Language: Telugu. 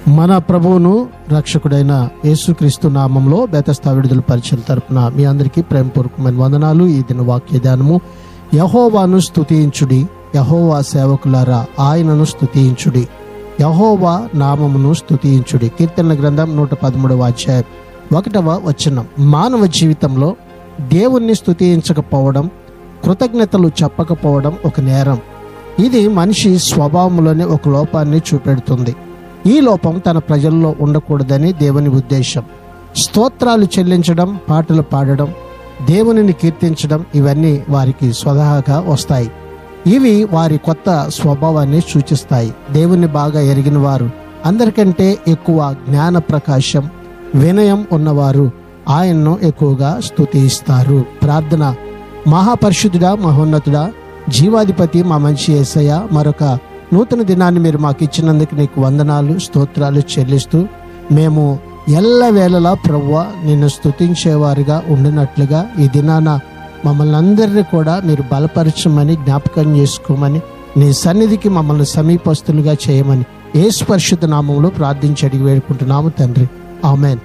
మన ప్రభువును రక్షకుడైన యేసుక్రీస్తు నామంలో బెతస్తా విడుదల పరిచయం తరపున మీ అందరికీ ప్రేమపూర్వకమైన వందనాలు. ఈ దిన వాక్య ధ్యానము, యెహోవాను స్తుతించుడి, యెహోవా సేవకులారా ఆయనను స్తుతించుడి, యెహోవా నామమును స్తుతించుడి. కీర్తనల గ్రంథం 113వ అధ్యాయం 1వ వచనం. మానవ జీవితంలో దేవుణ్ణి స్తుతించకపోవడం, కృతజ్ఞతలు చెప్పకపోవడం ఒక నేరం. ఇది మనిషి స్వభావంలోనే ఒక లోపాన్ని చూపెడుతుంది. ఈ లోపం తన ప్రజల్లో ఉండకూడదని దేవుని ఉద్దేశం. స్తోత్రాలు చెల్లించడం, పాటలు పాడడం, దేవునిని కీర్తించడం ఇవన్నీ వారికి స్వతహాగా వస్తాయి. ఇవి వారి కొత్త స్వభావాన్ని సూచిస్తాయి. దేవుని బాగా ఎరిగిన వారు, అందరికంటే ఎక్కువ జ్ఞాన ప్రకాశం, వినయం ఉన్నవారు ఆయన్ను ఎక్కువగా స్తుతిస్తారు. ప్రార్థన. మహాపరిశుద్ధుడా, మహోన్నతుడా, జీవాధిపతి, మా మంచి యేసయ్య, మరొక నూతన దినాన్ని మీరు మాకు ఇచ్చినందుకు నీకు వందనాలు, స్తోత్రాలు చెల్లిస్తూ మేము ఎల్లవేళలా ప్రభువా నిన్ను స్తుతించేవారుగా ఉండినట్లుగా ఈ దినాన మమ్మల్ని అందరినీ కూడా మీరు బలపరచమని, జ్ఞాపకం చేసుకోమని, నీ సన్నిధికి మమ్మల్ని సమీపస్తులుగా చేయమని యేసు పరిశుద్ధ నామంలో ప్రార్థించి అడిగి వేడుకుంటున్నాము తండ్రి. ఆమెన్.